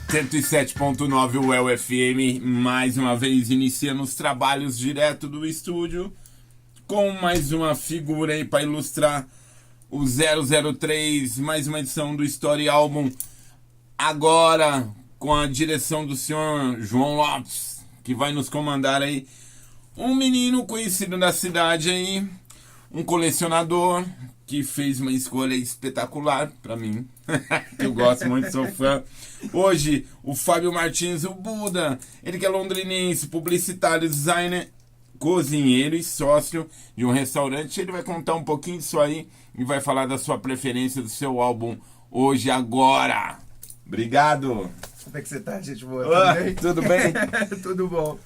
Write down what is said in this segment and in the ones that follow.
107.9 UEL FM, mais uma vez iniciando os trabalhos direto do estúdio, com mais uma figura aí para ilustrar o 003, mais uma edição do Story Album, agora com a direção do senhor João Lopes, que vai nos comandar aí. Um menino conhecido da cidade aí, um colecionador que fez uma escolha espetacular pra mim, que eu gosto muito, sou fã. Hoje, o Fábio Martins, o Buda, ele que é londrinense, publicitário, designer, cozinheiro e sócio de um restaurante. Ele vai contar um pouquinho disso aí e vai falar da sua preferência do seu álbum Hoje Agora. Obrigado. Como é que você tá, gente boa? Tudo bem? Tudo bem? Tudo bom.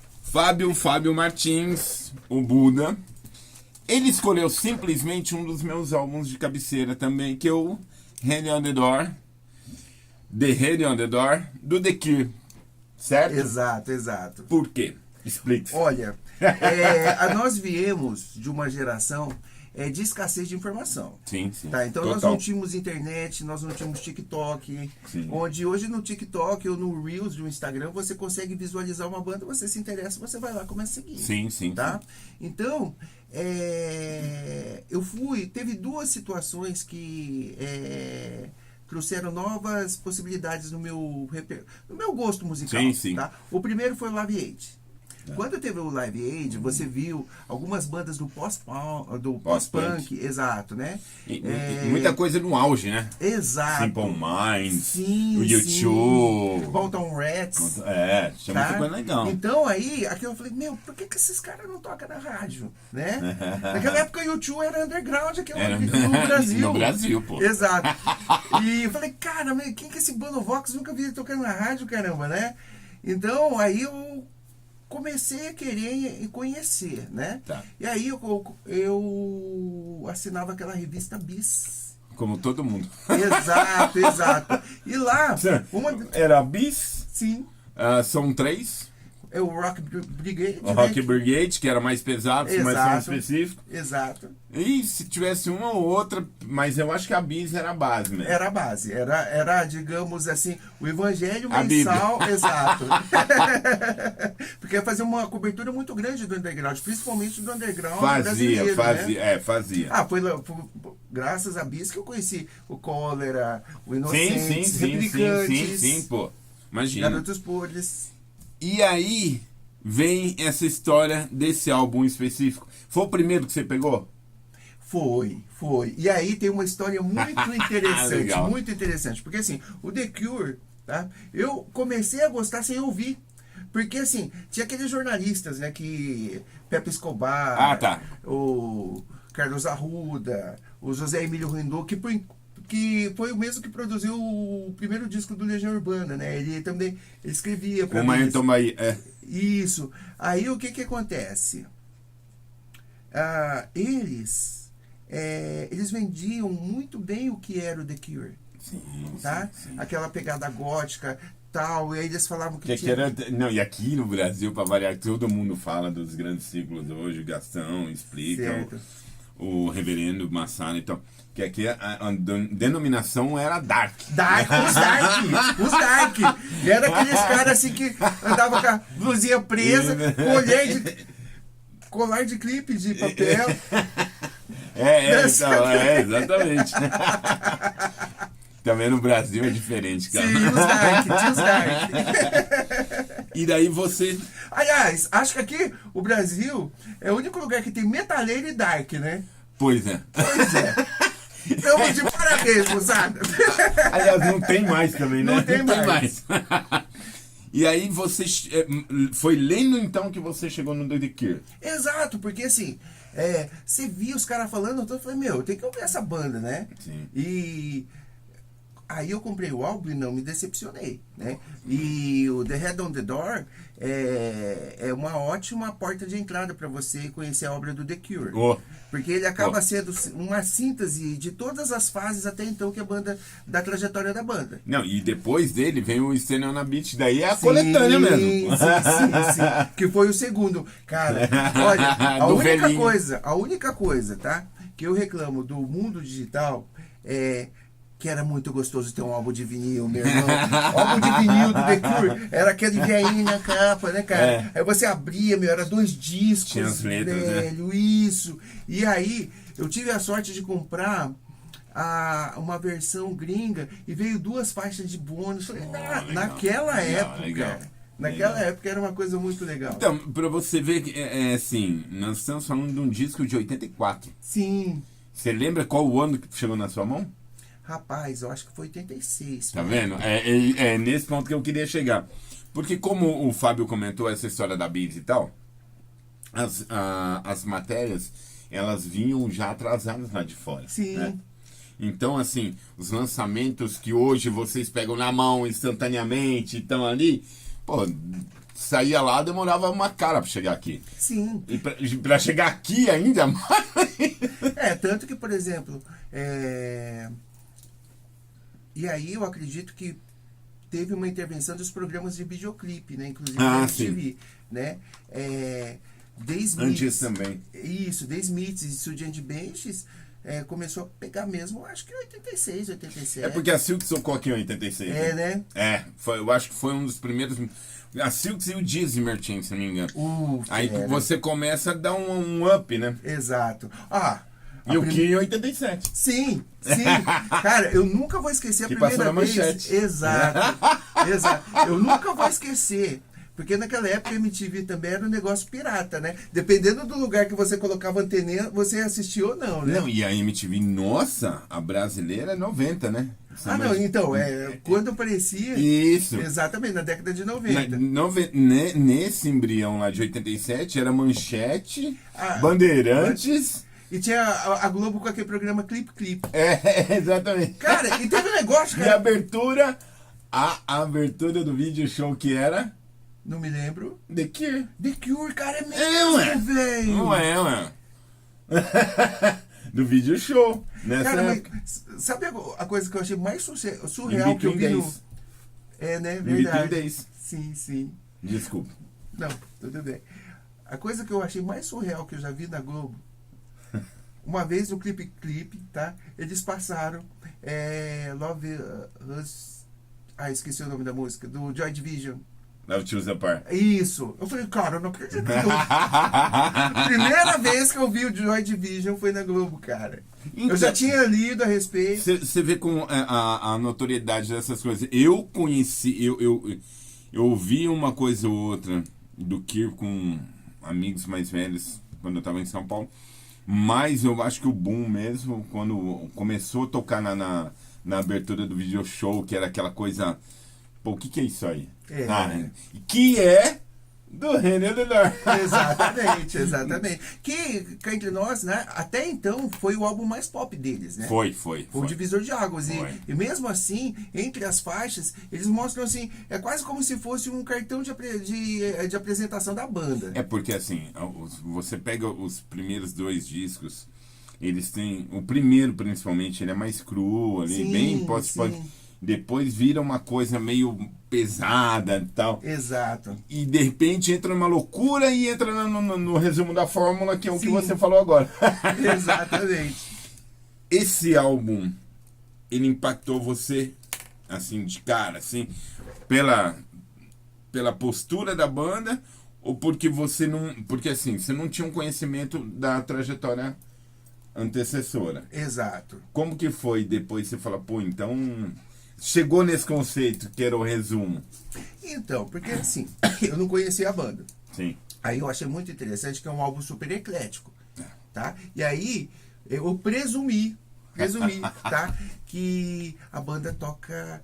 Fábio Martins, o Buda. Ele escolheu simplesmente um dos meus álbuns de cabeceira também, que é o Hand on the Door, The Hand on the Door, do The Cure, certo? Exato. Por quê? Explique. Olha, nós viemos de uma geração de escassez de informação. Sim. Tá? Então Total. nós não tínhamos internet, nós não tínhamos TikTok, Sim. onde hoje no TikTok ou no Reels do Instagram você consegue visualizar uma banda, você se interessa, você vai lá e começa a seguir. Sim. Tá? Então, teve duas situações que trouxeram novas possibilidades no meu gosto musical. Sim. Tá? O primeiro foi o Live Aid. Quando teve o Live Aid, você viu algumas bandas do pós-punk, exato, né? E muita coisa no auge, né? Exato. Simple Minds, Sim, o YouTube. Bolton Rats. Tinha muita coisa legal. Então aí, aqui eu falei, por que esses caras não tocam na rádio, né? Naquela época o YouTube era underground aqui no Brasil. No Brasil, pô. Exato. E eu falei, cara, quem que é esse Bono Vox? Nunca vi ele tocando na rádio, caramba, né? Então aí eu comecei a querer conhecer, né? Tá. E aí eu assinava aquela revista Bis. Como todo mundo. Exato. E lá... Era Bis? Sim. São 3. É o Rock Brigade. O Rock Brigade, que era mais pesado, mais específico. Exato. E se tivesse uma ou outra, mas eu acho que a Bis era a base mesmo. Era a base. Era, digamos assim, o evangelho A mensal. Exato. Porque ia fazer uma cobertura muito grande do underground, principalmente do underground brasileiro, né? Fazia. Foi graças a Bis que eu conheci o Cólera, o Inocentes, Sim, Replicantes, pô. Imagina. Garotos Podres. E aí vem essa história desse álbum específico. Foi o primeiro que você pegou? Foi. E aí tem uma história muito interessante, Legal. muito interessante. Porque assim, o The Cure, tá? Eu comecei a gostar sem ouvir. Porque assim, tinha aqueles jornalistas, né, que Pepe Escobar, o Carlos Arruda, o José Emílio Rindô, que foi o mesmo que produziu o primeiro disco do Legião Urbana, né? Ele também escrevia para mim. Isso. Aí o que acontece? Eles vendiam muito bem o que era o The Cure. Sim. Aquela pegada gótica, tal, e aí eles falavam que Não, e aqui no Brasil, para variar, todo mundo fala dos grandes ciclos hoje, o Gastão explica, o Reverendo Massaro, então, que aqui a denominação era Dark. Os Dark. E era aqueles caras assim que andavam com a blusinha presa, colar de clipe de papel. Exatamente. Também no Brasil é diferente, cara. Sim, os Dark. E daí você... Aliás, acho que aqui o Brasil é o único lugar que tem metaleiro e dark, né? Pois é. Estamos de parabéns, moçada. Aliás, não tem mais também, né? Não tem mais. E aí você foi lendo então que você chegou no The Cure. Exato, porque assim, você via os caras falando, então eu falei, eu tenho que ouvir essa banda, né? Sim. E aí eu comprei o álbum e não me decepcionei, né? E o The Head on the Door é uma ótima porta de entrada para você conhecer a obra do The Cure. Porque ele acaba sendo uma síntese de todas as fases até então que a banda, da trajetória da banda. Não, e depois dele vem o Stand on a Beach, daí é a coletânea mesmo. Sim. Que foi o segundo. Cara, olha, a única coisa, tá? Que eu reclamo do mundo digital é que era muito gostoso ter um álbum de vinil, meu irmão. O álbum de vinil do The Cure era aquele velhinho na capa, né, cara? Aí você abria, era 2 discos, tinha as letras, velho, né? isso. E aí, eu tive a sorte de comprar uma versão gringa e veio 2 faixas de bônus. Falei, naquela época era uma coisa muito legal. Então, pra você ver que, assim, nós estamos falando de um disco de 84. Sim. Você lembra qual o ano que chegou na sua mão? Rapaz, eu acho que foi 86. Tá vendo? É nesse ponto que eu queria chegar. Porque como o Fábio comentou essa história da Biz e tal, as matérias, elas vinham já atrasadas lá de fora. Sim. Né? Então, assim, os lançamentos que hoje vocês pegam na mão instantaneamente, estão ali, pô, saía lá, demorava uma cara pra chegar aqui. Sim. E pra chegar aqui ainda mais. Tanto que, por exemplo, e aí eu acredito que teve uma intervenção dos programas de videoclipe, né? Inclusive na MTV, né? The Smiths. Antes também. Isso, The Smiths e Student Benches começou a pegar mesmo, acho que em 86, 87. É porque a Silk socou aqui em 86. Né? Eu acho que foi um dos primeiros. A Silks e o Dizzy Merchant, se não me engano. Aí você começa a dar um up, né? Exato. E o Kim em 87. Sim. Cara, eu nunca vou esquecer a que primeira passou na vez. Manchete. Exato. Eu nunca vou esquecer. Porque naquela época a MTV também era um negócio pirata, né? Dependendo do lugar que você colocava a antena, você assistia ou não, né? Não, e a MTV, nossa, a brasileira é 90, né? Então, quando aparecia... Isso. Exatamente, na década de 90. Nesse embrião lá de 87, era Manchete, Bandeirantes... E tinha a Globo com aquele programa Clip Clip. Exatamente. Cara, e teve um negócio, cara... E a abertura do vídeo show que era... Não me lembro. The Cure. The Cure, cara, é mesmo, velho. Não é. Do vídeo show. Cara, mas sabe a coisa que eu achei mais surreal que eu vi no... né? Verdade. Sim. Desculpa. Não, tudo bem. A coisa que eu achei mais surreal que eu já vi na Globo, uma vez no Clip Clip, tá? Eles passaram Love Us... esqueci o nome da música. Do Joy Division. Love Choose Apart. Isso. Eu falei, cara, eu não acredito. Primeira vez que eu vi o Joy Division foi na Globo, cara. Então, eu já tinha lido a respeito. Você vê com a notoriedade dessas coisas. Eu conheci, eu ouvi uma coisa ou outra do Cure com amigos mais velhos quando eu estava em São Paulo. Mas eu acho que o boom mesmo, quando começou a tocar na abertura do video show, que era aquela coisa... Pô, o que é isso aí? Que é do René Delor. Exatamente. Que, cá entre nós, né? Até então foi o álbum mais pop deles, né? Foi. O divisor de águas. E mesmo assim, entre as faixas, eles mostram assim, é quase como se fosse um cartão de apresentação da banda. É porque assim, você pega os primeiros 2 discos, eles têm. O primeiro, principalmente, ele é mais cru ali, bem pode. Depois vira uma coisa meio pesada e tal. Exato. E de repente entra numa loucura e entra no resumo da fórmula, que é o que você falou agora. Exatamente. Esse álbum, ele impactou você, assim, de cara, assim, pela postura da banda, ou porque você não... Porque, assim, você não tinha um conhecimento da trajetória antecessora. Exato. Como que foi depois você falar, pô, então... Chegou nesse conceito, que era o resumo. Então, porque assim, eu não conhecia a banda. Sim. Aí eu achei muito interessante que é um álbum super eclético, tá? E aí eu presumi, tá? Que a banda toca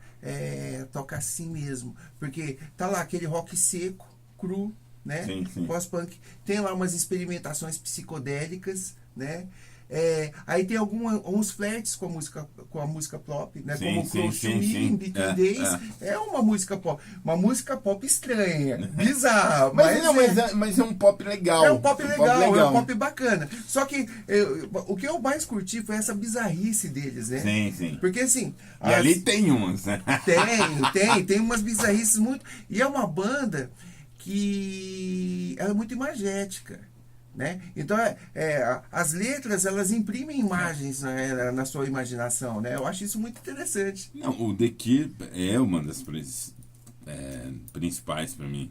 assim mesmo. Porque tá lá aquele rock seco, cru, né? Sim. Pós-punk. Tem lá umas experimentações psicodélicas, né? Aí tem uns flertes com a música pop, né? Como Close to Me, In Between Days. É uma música pop estranha, bizarra. Mas é um pop legal. É um pop legal, é um pop bacana. Só que o que eu mais curti foi essa bizarrice deles, né? Sim. Porque assim... E ali tem umas, né? Tem umas bizarrices muito... E é uma banda que ela é muito imagética. Né? Então, as letras, elas imprimem imagens na sua imaginação, né? Eu acho isso muito interessante. Não, o The Cure é uma das principais pra mim,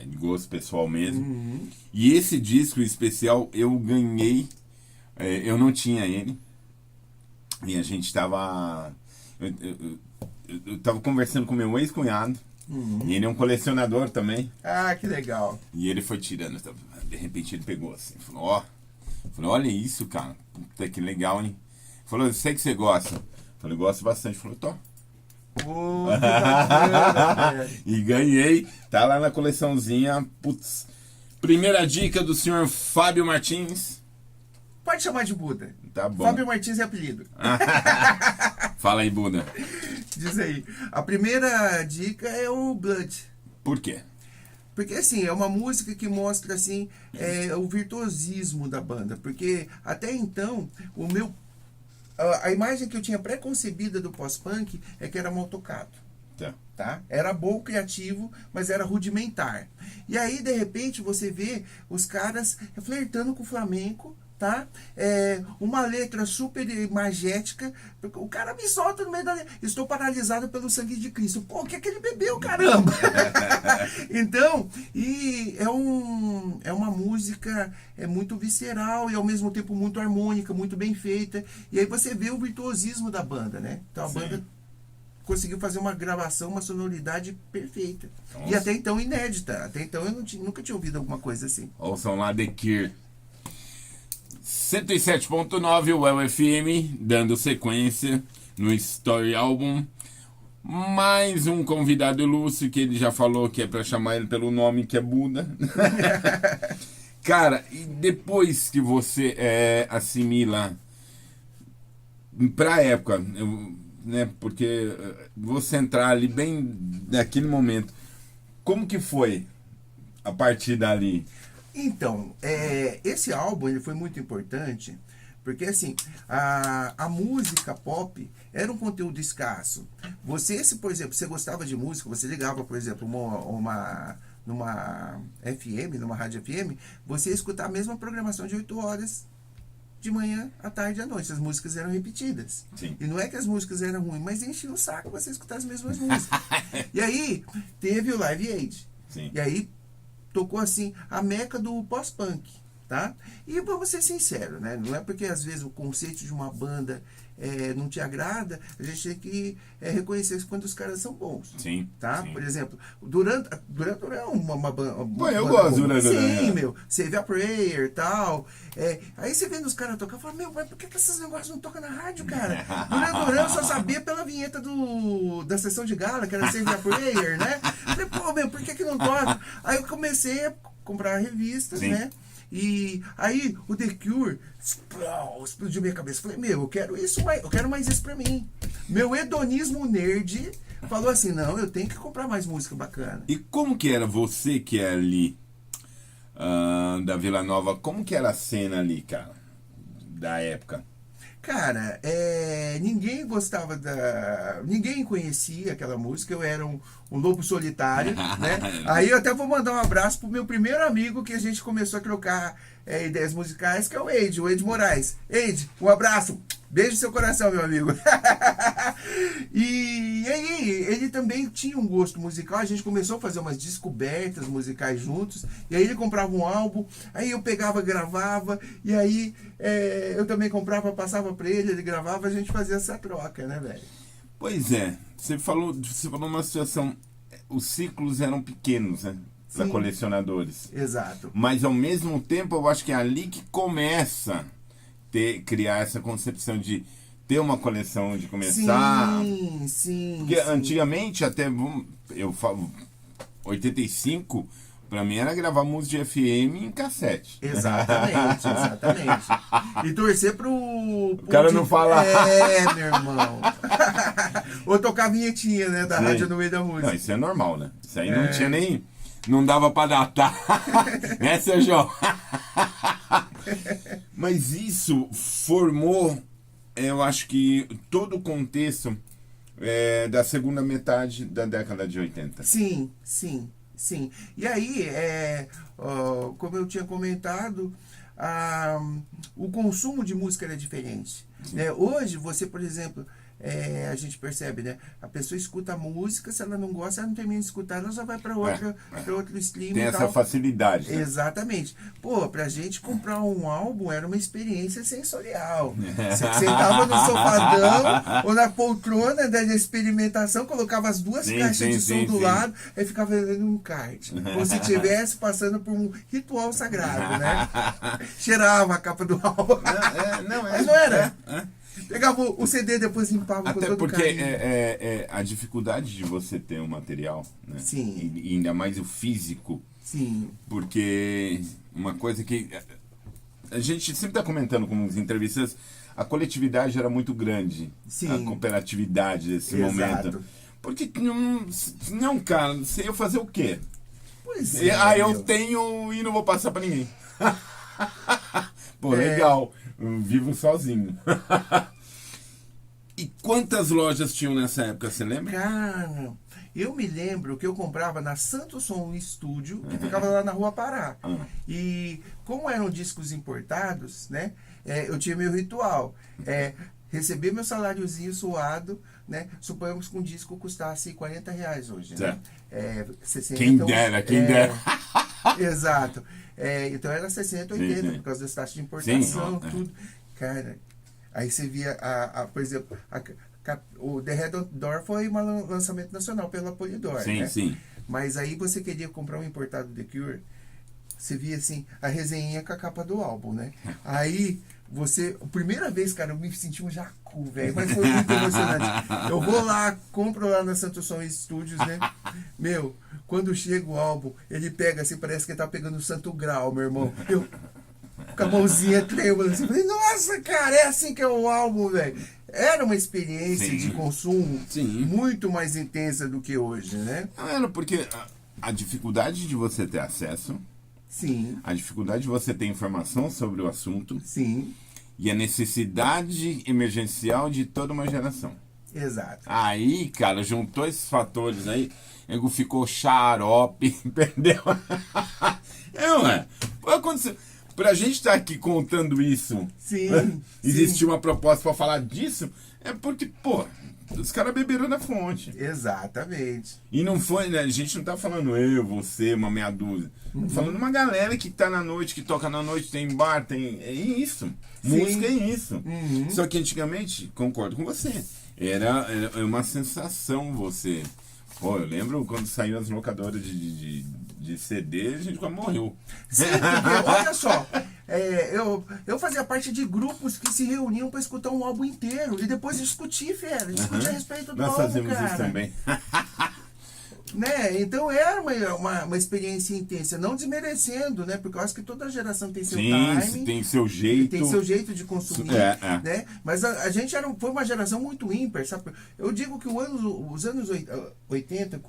de gosto pessoal mesmo. E esse disco especial eu ganhei, eu não tinha ele, e a gente tava... Eu tava conversando com meu ex-cunhado, e ele é um colecionador também. Ah, que legal. E ele foi tirando, de repente ele pegou assim, falou, olha isso, cara, puta que legal, hein? Falou, sei que você gosta. Falei, gosto bastante. Falou, tô. Oh, que bacana, e ganhei, tá lá na coleçãozinha. Putz. Primeira dica do senhor Fábio Martins. Pode chamar de Buda. Tá bom. Fábio Martins é apelido. Fala aí, Buda. Diz aí. A primeira dica é o Blood. Por quê? Porque, assim, é uma música que mostra, assim, o virtuosismo da banda. Porque, até então, a imagem que eu tinha pré-concebida do pós-punk é que era mal tocado. Tá? Era bom, criativo, mas era rudimentar. E aí, de repente, você vê os caras flertando com o flamenco, tá? Uma letra super magética. O cara me solta no meio da letra. Estou paralisado pelo sangue de Cristo. Pô, o que é que ele bebeu, caramba? Então, e é uma música muito visceral e ao mesmo tempo muito harmônica, muito bem feita. E aí você vê o virtuosismo da banda, né? Então a banda conseguiu fazer uma gravação, uma sonoridade perfeita. Nossa. E até então inédita. Até então eu nunca tinha ouvido alguma coisa assim. Ouçam lá The Cure. 107.9 UFM, dando sequência no Story Album. Mais um convidado ilustre que ele já falou que é pra chamar ele pelo nome, que é Buda. Cara, e depois que você assimila pra época, né? Porque você entrar ali bem naquele momento, como que foi a partir dali? Então, esse álbum ele foi muito importante, porque assim, a música pop era um conteúdo escasso. Se, por exemplo, você gostava de música, você ligava, por exemplo, numa FM, numa rádio FM, você ia escutar a mesma programação de 8 horas de manhã, à tarde e à noite. As músicas eram repetidas. Sim. E não é que as músicas eram ruins, mas enchia o saco você escutar as mesmas músicas. E aí, teve o Live Aid. Sim. E aí, tocou assim a meca do pós-punk, tá? E vamos ser sinceros, né? Não é porque às vezes o conceito de uma banda não te agrada, a gente tem que reconhecer quando os caras são bons. Sim. Tá? Sim. Por exemplo, Duran é uma banda. Pô, eu gosto do Duran. Sim, meu. Save a Prayer e tal. Aí você vendo os caras tocar, fala, meu, mas por que esses negócios não tocam na rádio, cara? Duran eu só sabia pela vinheta da sessão de gala, que era Save a Prayer, né? Falei, pô, meu, por que não toca? Aí eu comecei a comprar revistas, Sim. né? E aí o The Cure explodiu minha cabeça. Falei, meu, eu quero mais isso pra mim. Meu hedonismo nerd falou assim, não, eu tenho que comprar mais música bacana. E como que era você que é ali da Vila Nova, como que era a cena ali, cara, da época? Cara, ninguém gostava ninguém conhecia aquela música, eu era um lobo solitário, né? Aí eu até vou mandar um abraço pro meu primeiro amigo que a gente começou a trocar ideias musicais, que é o Eide Moraes. Eide, um abraço, beijo no seu coração, meu amigo. E aí, ele também tinha um gosto musical, a gente começou a fazer umas descobertas musicais juntos, e aí ele comprava um álbum, aí eu pegava, gravava, e aí eu também comprava, passava pra ele gravava, a gente fazia essa troca, né, velho? Pois é, você falou uma situação, os ciclos eram pequenos, né, para colecionadores. Exato. Mas ao mesmo tempo, eu acho que é ali que começa criar essa concepção de ter uma coleção, de começar. Sim. Porque antigamente, até eu falo, 85, pra mim era gravar música de FM em cassete. Exatamente. E torcer pro o cara não falar. Meu irmão. Ou tocar a vinhetinha, né, da rádio no meio da música. Não, isso é normal, né? Isso aí não tinha nem... Não dava pra datar. Né, seu João? Mas isso formou, eu acho que todo o contexto da segunda metade da década de 80. Sim. E aí, como eu tinha comentado, o consumo de música era diferente. Hoje, você, por exemplo, a gente percebe, né? A pessoa escuta a música, se ela não gosta, ela não termina de escutar, ela já vai para outro stream Tem e essa tal. facilidade. Né? Exatamente. Pô, pra gente comprar um álbum era uma experiência sensorial. Você sentava no sofadão ou na poltrona da experimentação, colocava as duas caixas de som do lado, aí ficava lendo um kart. Como se estivesse passando por um ritual sagrado, né? Cheirava a capa do álbum. Mas não era. Pegava o CD, depois limpava com todo porque carinho. a dificuldade de você ter um material, né? Sim. E ainda mais o físico. Sim. Porque uma coisa que a gente sempre está comentando com os entrevistas, a coletividade era muito grande. Sim. A cooperatividade desse momento. Porque não, cara, você ia fazer o quê? Pois é. Eu tenho e não vou passar para ninguém. Pô, legal. Eu vivo sozinho. E quantas lojas tinham nessa época, você lembra? Cara, eu me lembro que eu comprava na Santo Som Estúdio, que ficava lá na Rua Pará. E como eram discos importados, né? Eu tinha meu ritual. Receber meu saláriozinho suado, né? Suponhamos que um disco custasse R$40 hoje, né? 60, quem dera. Exato. Então era 60, 80, sim. Por causa das taxas de importação, sim, tudo. Cara, aí você via, por exemplo, o The Red Door foi um lançamento nacional pela Polydor, sim, né? Sim. Mas aí você queria comprar um importado The Cure, você via assim, a resenha com a capa do álbum, né? Aí a primeira vez, cara, eu me senti um jacu, velho, mas foi muito emocionante. Eu vou lá, compro lá na Santo Som Studios, né? Meu, quando chega o álbum, ele pega assim, parece que ele tá pegando o Santo Grau, meu irmão. Eu, com a mãozinha trêmula, assim, falei, nossa, cara, é assim que é o álbum, velho. Era uma experiência, sim, de consumo, sim, muito mais intensa do que hoje, né? Era porque a dificuldade de você ter acesso, sim, a dificuldade de você ter informação sobre o assunto, sim, e a necessidade emergencial de toda uma geração. Exato. Aí, cara, juntou esses fatores aí, nego ficou xarope, perdeu. Aconteceu. Pra gente estar aqui contando isso, sim, né? Existir sim. uma proposta pra falar disso, é porque, pô, os caras beberam na fonte. Exatamente. E não foi, né? A gente não tá falando eu, você, uma meia dúzia. Tá falando uma galera que tá na noite, que toca na noite, tem bar, tem. É isso. Sim. Música é isso. Só que antigamente, concordo com você, era uma sensação você. Pô, eu lembro quando saiu as locadoras de CD, a gente quase morreu. Sim, porque, olha só, eu fazia parte de grupos que se reuniam para escutar um álbum inteiro e depois discutir, fera, discutir a respeito do álbum, cara. Nós fazemos isso também. Né? Então era uma experiência intensa, não desmerecendo, né? Porque eu acho que toda geração tem seu time, tem seu jeito, tem seu jeito de consumir, né? Mas a gente foi uma geração muito ímpar, sabe? Eu digo que os anos 80,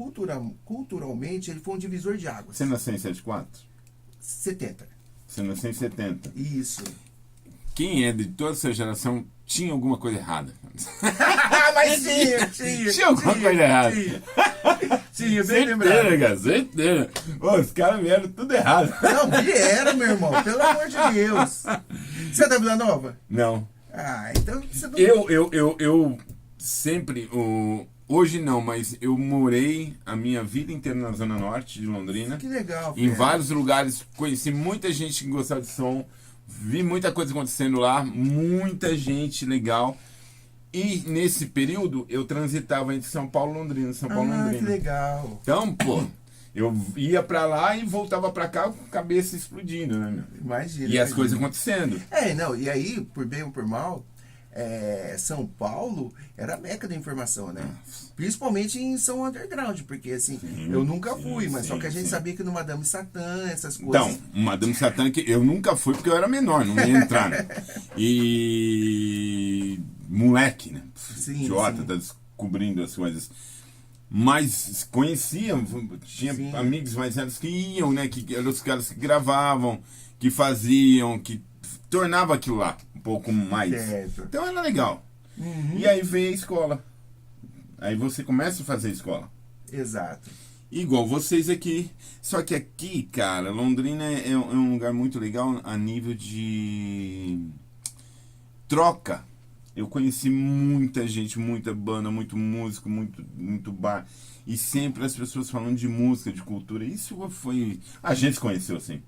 culturalmente, ele foi um divisor de águas. Você nasceu em 74? 70. Você nasceu em 70. Isso. Quem é de toda essa geração tinha alguma coisa errada. Mas tinha alguma coisa errada. Tinha, bem lembrado. Cara, certeza. Os caras vieram tudo errado. Não, vieram, meu irmão. Pelo amor de Deus. Você é da Vila Nova? Não. Então você não... Eu sempre... Hoje não, mas eu morei a minha vida inteira na Zona Norte de Londrina. Que legal. Em vários lugares. Conheci muita gente que gostava de som. Vi muita coisa acontecendo lá. Muita gente legal. E nesse período eu transitava entre São Paulo e Londrina. São Paulo e Londrina. Que legal. Então, pô, eu ia pra lá e voltava pra cá com a cabeça explodindo, né, meu? Imagina. E as coisas acontecendo. E aí, por bem ou por mal, São Paulo era a meca da informação, né? Principalmente em São Underground, porque assim, eu nunca fui, mas só que a gente sabia que no Madame Satã, essas coisas... Então, Madame Satã, que eu nunca fui porque eu era menor, não ia entrar, né? E... moleque, né? Idiota, tá descobrindo as coisas. Mas conheciam, tinha amigos mais velhos que iam, né? Que eram os caras que gravavam, que faziam, que tornava aquilo lá um pouco mais. Certo. Então era legal. E aí veio a escola. Aí você começa a fazer a escola. Exato. Igual vocês aqui. Só que aqui, cara, Londrina é um lugar muito legal a nível de troca Eu conheci muita gente, muita banda, muito músico, muito bar. E sempre as pessoas falando de música, de cultura. Isso foi... A gente se conheceu, sim.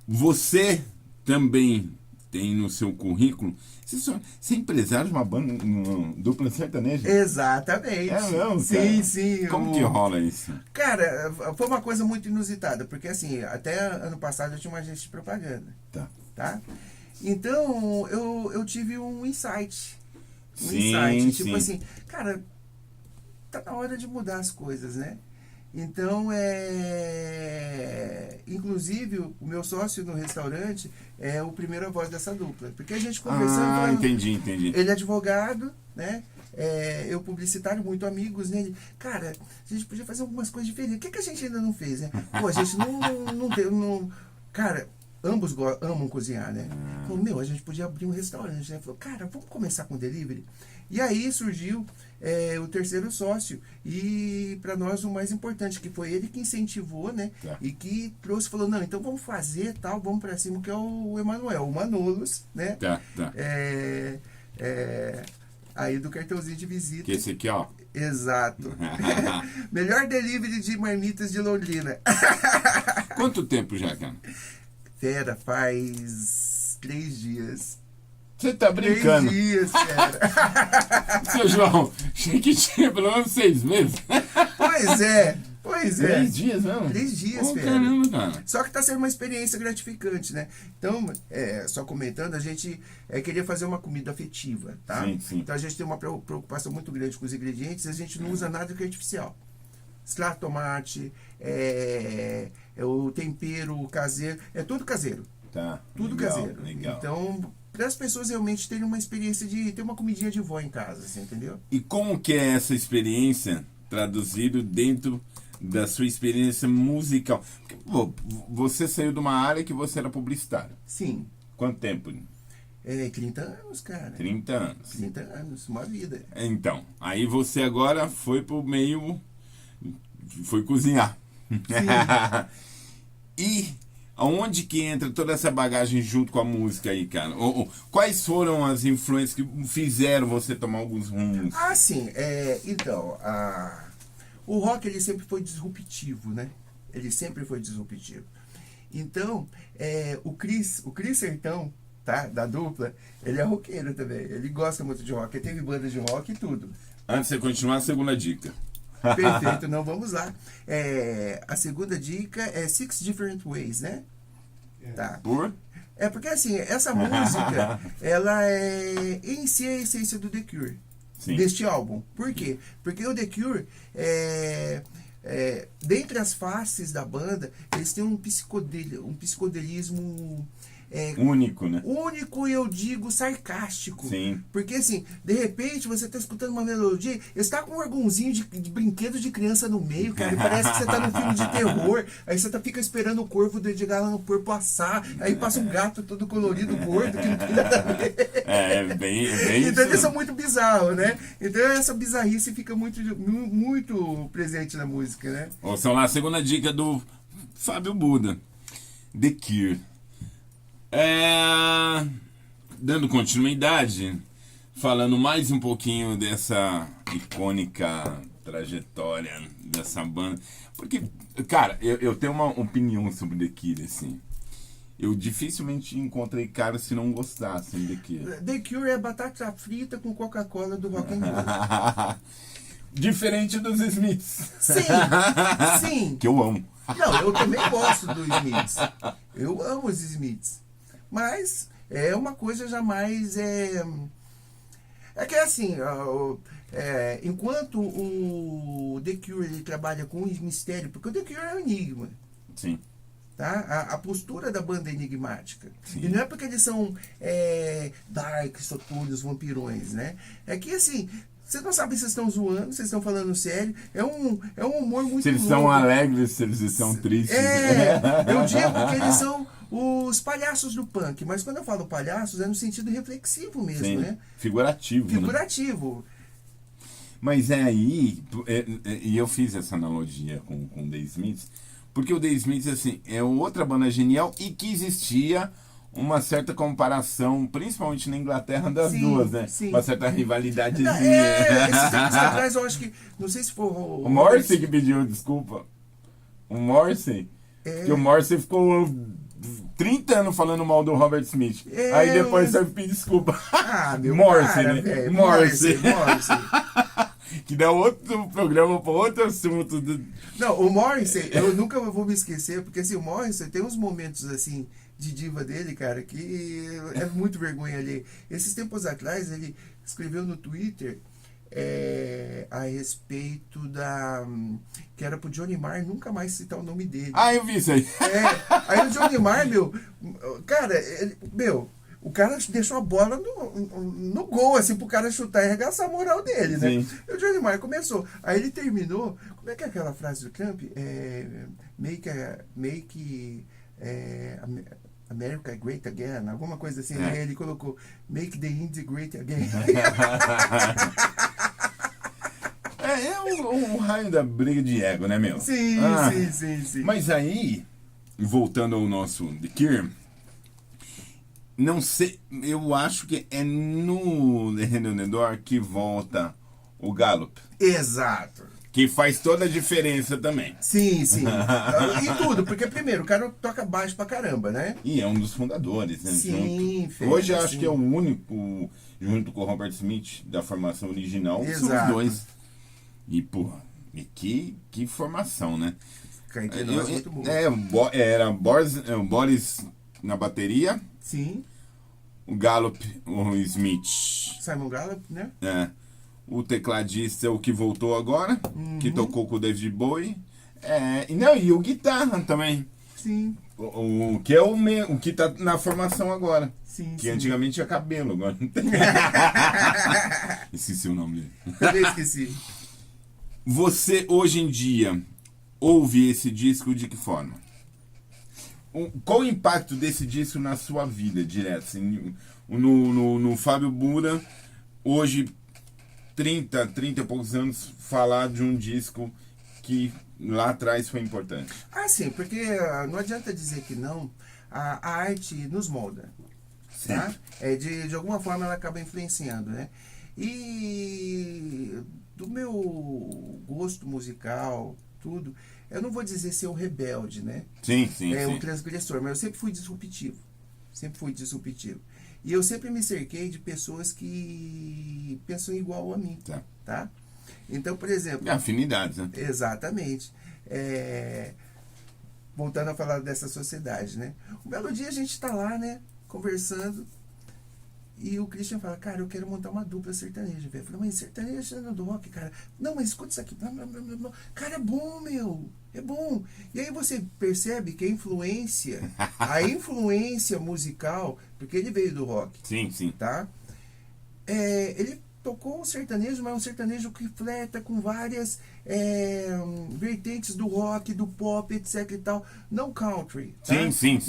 Você também tem no seu currículo... Você é empresário de uma banda, uma dupla sertaneja? Exatamente. É mesmo, sim, cara? sim. Como que rola isso? Cara, foi uma coisa muito inusitada, porque assim, até ano passado eu tinha uma agência de propaganda. Tá? Então, eu tive um insight. Tipo assim, cara, tá na hora de mudar as coisas, né? Então, inclusive, o meu sócio no restaurante é o primeiro voz dessa dupla. Porque a gente conversando... Entendi. Ele é advogado, né? Eu publicitário, muito amigos, né? Ele, cara, a gente podia fazer algumas coisas diferentes. O que a gente ainda não fez, né? Pô, a gente não... Cara, ambos amam cozinhar, né? Falou, a gente podia abrir um restaurante, né? Falou, cara, vamos começar com delivery? E aí surgiu o terceiro sócio. E para nós o mais importante, que foi ele que incentivou, né? E que trouxe, falou, não, então vamos fazer tal, vamos para cima, que é o Emanuel, o Manolos, né? Aí do cartãozinho de visita. Que esse aqui, ó. Exato. Melhor delivery de marmitas de Londrina. Quanto tempo já, cara? Fera, faz 3 dias. Você tá brincando? 3 dias, fera. Seu João, achei que tinha pelo menos 6 meses. Pois é. 3 dias, não? 3 dias, fera. Caramba, cara. Só que tá sendo uma experiência gratificante, né? Então, só comentando, a gente queria fazer uma comida afetiva, tá? Sim. Então a gente tem uma preocupação muito grande com os ingredientes, a gente não usa nada que é artificial. Extrato tomate, o tempero caseiro, é tudo caseiro. Tá. Tudo legal, caseiro. Legal. Então, para as pessoas realmente terem uma experiência de ter uma comidinha de vó em casa, assim, entendeu? E como que é essa experiência traduzido dentro da sua experiência musical? Porque, pô, você saiu de uma área que você era publicitário. Sim. Quanto tempo? 30 anos, cara. 30 anos. 30 anos, uma vida. Então, aí você agora foi pro meio... Foi cozinhar. E aonde que entra toda essa bagagem junto com a música aí, cara? Quais foram as influências que fizeram você tomar alguns rumos? Sim. Então, o rock ele sempre foi disruptivo, né? Ele sempre foi disruptivo. Então, o Cris Sertão, tá? Da dupla, ele é roqueiro também. Ele gosta muito de rock. Ele teve banda de rock e tudo. Antes de você continuar, a segunda dica. Perfeito, não, vamos lá. A segunda dica é Six Different Ways, né? Tá. Por? Porque assim, essa música, ela em si é a essência do The Cure. Sim. Deste álbum. Por quê? Porque o The Cure, dentre as faces da banda, eles têm um psicodelismo único, né? Único, e eu digo sarcástico. Sim. Porque assim, de repente você tá escutando uma melodia, está com um órgãozinho de brinquedo de criança no meio, cara, e parece que você tá num filme de terror. Aí você fica esperando o corvo dedicar lá no corpo assar, aí passa um gato todo colorido, gordo, que não tem nada a ver. Bem então isso. eles são muito bizarros, né? Então essa bizarrice fica muito presente na música, né? Ouçam lá, a segunda dica do Fábio Buda, The Cure. Dando continuidade, falando mais um pouquinho dessa icônica trajetória dessa banda. Porque, cara, eu tenho uma opinião sobre The Cure, assim. Eu dificilmente encontrei caras que não gostassem de The Cure. The Cure é batata frita com Coca-Cola do rock and roll. Diferente dos Smiths. Sim. Que eu amo. Não, eu também gosto dos Smiths. Eu amo os Smiths. Mas é uma coisa jamais... É que assim, enquanto o The Cure ele trabalha com mistério, porque o The Cure é um enigma. Sim. Tá? A postura da banda é enigmática. Sim. E não é porque eles são dark, soturnos, vampirões, né? É que assim... Vocês não sabem se vocês estão zoando, se vocês estão falando sério. É um humor muito louco. Se eles são alegres, se eles estão tristes. Eu digo que eles são os palhaços do punk. Mas quando eu falo palhaços, é no sentido reflexivo mesmo, sim, né? Figurativo. Figurativo. Né? Mas aí, e eu fiz essa analogia com o The Smiths, porque o The Smiths, assim, é outra banda genial e que existia uma certa comparação, principalmente na Inglaterra, das Sim, duas, né? sim. Uma certa rivalidadezinha. Esses tempos atrás eu acho que, não sei se foi O Morrissey que pediu desculpa. O Morrissey. Que o Morrissey ficou 30 anos falando mal do Robert Smith. Aí depois você pediu desculpa. Meu Morrissey, cara, né? véio, Morrissey. Morrissey. Que dá outro programa para outro assunto. Não, o Morrissey, eu nunca vou me esquecer, porque assim, o Morrissey tem uns momentos assim de diva dele, cara, que é muito vergonha ali. Esses tempos atrás, ele escreveu no Twitter a respeito da... que era pro Johnny Marr nunca mais citar o nome dele. Eu vi isso aí. Aí o Johnny Marr, cara, o cara deixou a bola no gol, assim, pro cara chutar e arregaçar a moral dele, né? Sim. E o Johnny Marr começou. Aí ele terminou. Como é que é aquela frase do Trump? America Great Again, alguma coisa assim. Aí ele colocou Make the Indie Great Again. Um raio da briga de ego, né, meu? Sim. Mas aí, voltando ao nosso The Cure, não sei, eu acho que é no The Hand on the Door que volta o Gallup. Exato. Que faz toda a diferença também. Sim. E tudo, porque primeiro, o cara toca baixo pra caramba, né? E é um dos fundadores, né? Sim, hoje eu acho que é o único, junto com o Robert Smith, da formação original, são os dois. E, porra, que formação, né? Caetano é muito bom. Era o Boris na bateria. Sim. O Gallup, o Smith. Simon Gallup, né? O tecladista, o que voltou agora, que tocou com o David Bowie. E o guitarra também. Sim. O que é o que tá na formação agora. Sim. Que antigamente tinha cabelo, agora não tem. Esqueci o nome dele. Também esqueci. Você, hoje em dia, ouve esse disco de que forma? Qual o impacto desse disco na sua vida, direto? Assim, no Fábio Bura, hoje, 30 e poucos anos, falar de um disco que lá atrás foi importante. Sim, porque não adianta dizer que não. A arte nos molda. Tá? De alguma forma ela acaba influenciando, né? E do meu gosto musical, tudo, eu não vou dizer ser o rebelde, né? Sim. O transgressor, mas eu sempre fui disruptivo. E eu sempre me cerquei de pessoas que pensam igual a mim, tá? Então, por exemplo... Afinidades, né? Exatamente. Voltando a falar dessa sociedade, né? Um belo dia a gente tá lá, né? Conversando. E o Christian fala, cara, eu quero montar uma dupla sertaneja, velho. Eu falei, mas sertaneja não é do rock, cara. Não, mas escuta isso aqui. Cara, é bom, meu. É bom. E aí você percebe que a influência musical, porque ele veio do rock. Sim. Tá? Ele tocou um sertanejo, mas um sertanejo que flerta com várias vertentes do rock, do pop, etc e tal. Não country. Tá? Sim.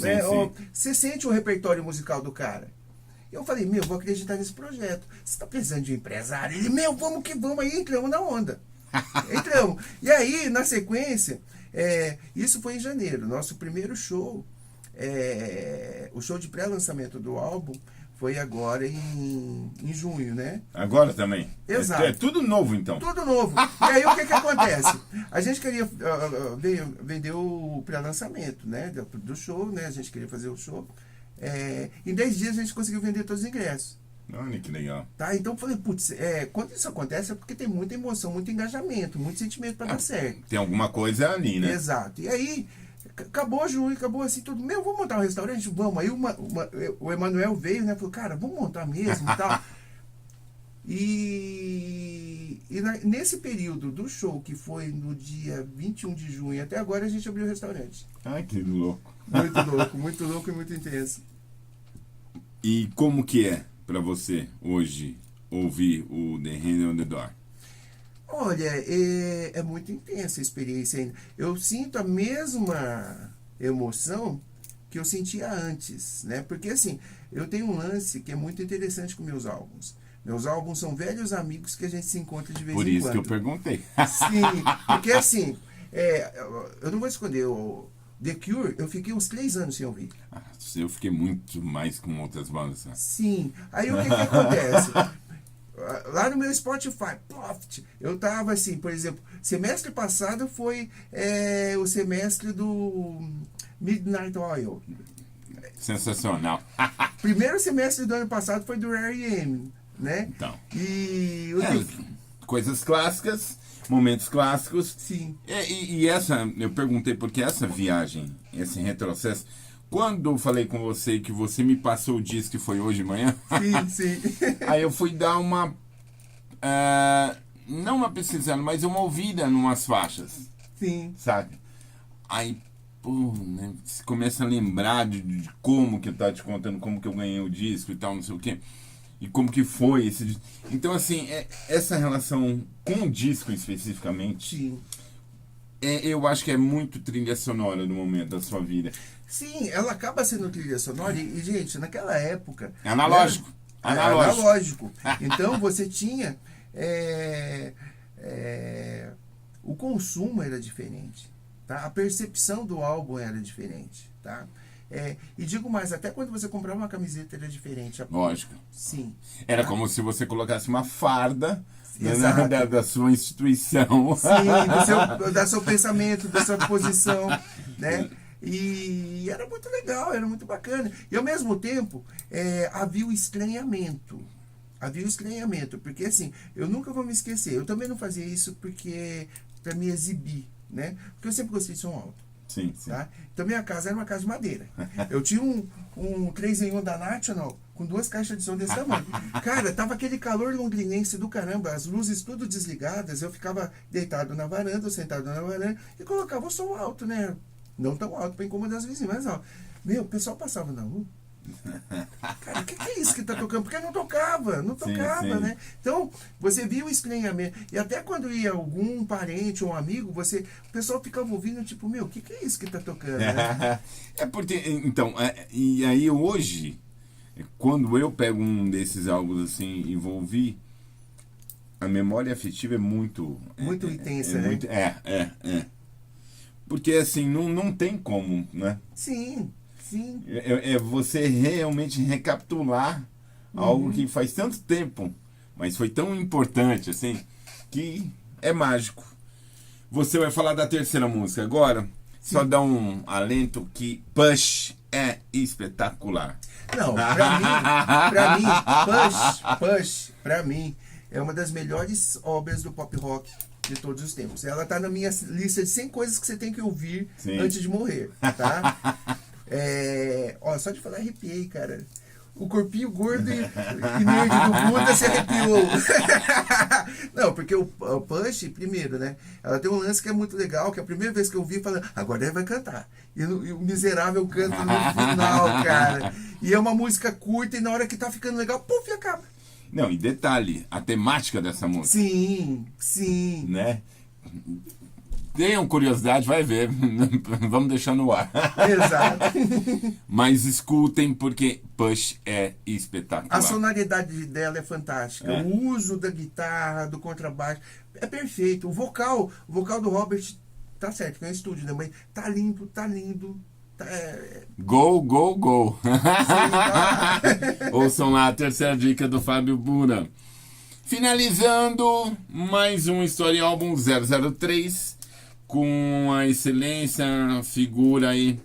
Você sente o repertório musical do cara. Eu falei, vou acreditar nesse projeto. Você tá precisando de um empresário? Ele, vamos que vamos. Aí entramos na onda. E aí, na sequência, isso foi em janeiro. Nosso primeiro show, o show de pré-lançamento do álbum, foi agora em junho, né? Agora também? Exato. É tudo novo, então. Tudo novo. E aí, o que acontece? A gente queria vender o pré-lançamento, né? Do show, né? A gente queria fazer o show. Em 10 dias a gente conseguiu vender todos os ingressos. Olha que legal. Tá? Então eu falei, putz, quando isso acontece é porque tem muita emoção, muito engajamento, muito sentimento para dar certo. Tem alguma coisa ali, né? Exato. E aí, acabou junho, acabou assim tudo. Vamos montar um restaurante? Vamos. Aí o Emanuel veio, né? Falou, cara, vamos montar mesmo e tal. Nesse período do show, que foi no dia 21 de junho, até agora a gente abriu o restaurante. Ai, que louco. Muito louco e muito intenso. E como que é pra você hoje ouvir o The Hand on the Door? Olha, é muito intensa a experiência ainda. Eu sinto a mesma emoção que eu sentia antes, né? Porque assim, eu tenho um lance que é muito interessante com meus álbuns. Meus álbuns são velhos amigos que a gente se encontra de vez em quando. Por isso que eu perguntei. Sim, porque assim, eu não vou esconder, The Cure, eu fiquei uns 3 anos sem ouvir. Eu fiquei muito mais com outras bandas. Né? Sim. Aí o que acontece? Lá no meu Spotify, eu tava assim, por exemplo, semestre passado foi o semestre do Midnight Oil. Sensacional. Primeiro semestre do ano passado foi do R.E.M., né? Então. E coisas clássicas, momentos clássicos. Sim. E essa, eu perguntei porque essa viagem, esse retrocesso, quando eu falei com você que você me passou o disco que foi hoje de manhã, sim. Aí eu fui dar uma, não uma pesquisada, mas uma ouvida em umas faixas. Sim. Sabe? Aí, né, você começa a lembrar de como que eu tava te contando, como que eu ganhei o disco e tal, não sei o quê. E como que foi esse disco. Então, assim, essa relação com o disco especificamente, Sim. Eu acho que é muito trilha sonora no momento da sua vida. Sim, ela acaba sendo trilha sonora e gente, naquela época... É analógico. Né, analógico. Então, você tinha... o consumo era diferente. Tá? A percepção do álbum era diferente. Tá? E digo mais, até quando você comprava uma camiseta era diferente. Lógico. Sim. Era como se você colocasse uma farda da sua instituição. Sim, do seu pensamento, da sua posição, né? E era muito legal, era muito bacana. E ao mesmo tempo, havia o estranhamento. Havia o estranhamento, porque assim, eu nunca vou me esquecer. Eu também não fazia isso para me exibir, né? Porque eu sempre gostei de som alto. Sim. Tá? Então minha casa era uma casa de madeira. Eu tinha um 3-em-1 da National com 2 caixas de som desse tamanho. Cara, tava aquele calor londrinense do caramba, as luzes tudo desligadas, eu ficava deitado na varanda, sentado na varanda e colocava o som alto, né? Não tão alto para incomodar as vizinhas, mas ó, o pessoal passava na rua. Cara, o que é isso que tá tocando? Porque não tocava, sim. né? Então, você via o estranhamento. E até quando ia algum parente ou um amigo, o pessoal ficava ouvindo, tipo, o que é isso que tá tocando? Né? Porque, então, e aí hoje, quando eu pego um desses álbuns assim e vou ouvir, a memória afetiva é muito intensa, né? Porque assim, não tem como, né? Sim. É você realmente recapitular algo que faz tanto tempo, mas foi tão importante, assim, que é mágico. Você vai falar da terceira música agora? Sim. Só dá um alento que Push é espetacular. Não, Push, pra mim, é uma das melhores obras do pop rock de todos os tempos. Ela tá na minha lista de 100 coisas que você tem que ouvir antes de morrer, tá? Só de falar arrepiei, cara. O corpinho gordo e nerd do Buda se arrepiou. Não, porque o Push, primeiro, né? Ela tem um lance que é muito legal, que a primeira vez que eu vi, falando, agora ele vai cantar. E o miserável canta no final, cara. E é uma música curta e na hora que tá ficando legal, puf, acaba. Não, e detalhe, a temática dessa música. Sim. Né? Tenham curiosidade, vai ver. Vamos deixar no ar. Exato. Mas escutem, porque Push é espetacular. A sonoridade dela é fantástica. O uso da guitarra, do contrabaixo, é perfeito. O vocal do Robert, tá certo, que é um estúdio, né? Mas tá limpo, tá lindo. Go! Ouçam lá a terceira dica do Fábio Bura. Finalizando mais um Story Album 003 com a excelência figura aí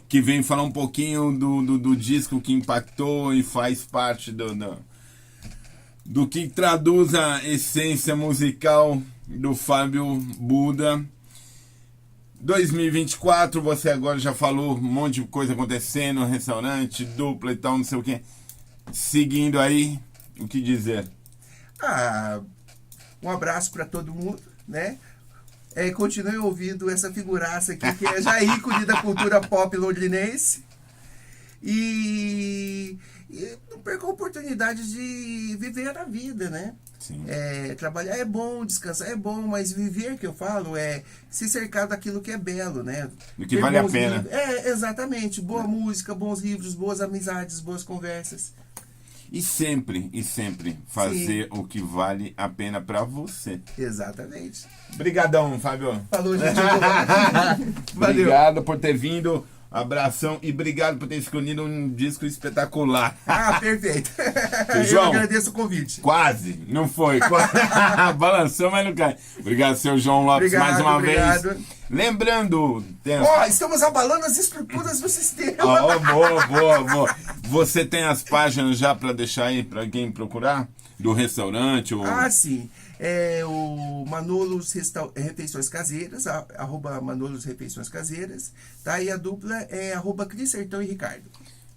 que vem falar um pouquinho do disco que impactou e faz parte do que traduz a essência musical do Fábio Bura. 2024, você agora já falou um monte de coisa acontecendo, restaurante, dupla e tal, não sei o que. Seguindo aí, o que dizer? Um abraço para todo mundo, né? Continue ouvindo essa figuraça aqui, que é já ícone da cultura pop londrinense. E não perca a oportunidade de viver a vida, né? Sim. Trabalhar é bom, descansar é bom, mas viver, que eu falo, é se cercar daquilo que é belo, né? Do que vale a pena. Exatamente. Boa música, bons livros, boas amizades, boas conversas. E sempre fazer o que vale a pena pra você. Exatamente. Obrigadão, Fábio. Falou, gente. Valeu. Obrigado por ter vindo. Abração e obrigado por ter escolhido um disco espetacular. Ah, perfeito. João, eu agradeço o convite. Quase, não foi. Balançou, mas não cai. Obrigado, seu João Lopes, mais uma vez. Lembrando... estamos abalando as estruturas do sistema. Boa. Você tem as páginas já para deixar aí para alguém procurar? Do restaurante? Ou... Ah, sim. É o Manolos Refeições Caseiras, arroba Manolos Refeições Caseiras, tá? E a dupla é arroba Cris Sertão e Ricardo.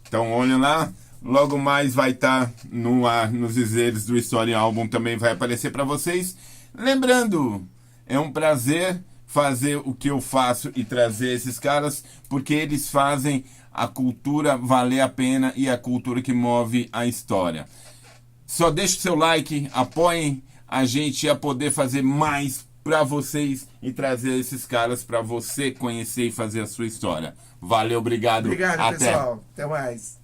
Então, olha lá. Logo mais vai estar no ar, nos dizeres do Story Album, também vai aparecer para vocês. Lembrando, é um prazer fazer o que eu faço e trazer esses caras, porque eles fazem a cultura valer a pena e a cultura que move a história. Só deixe o seu like, apoiem a gente a poder fazer mais para vocês e trazer esses caras para você conhecer e fazer a sua história. Valeu, obrigado. Obrigado, até. pessoal. Até mais.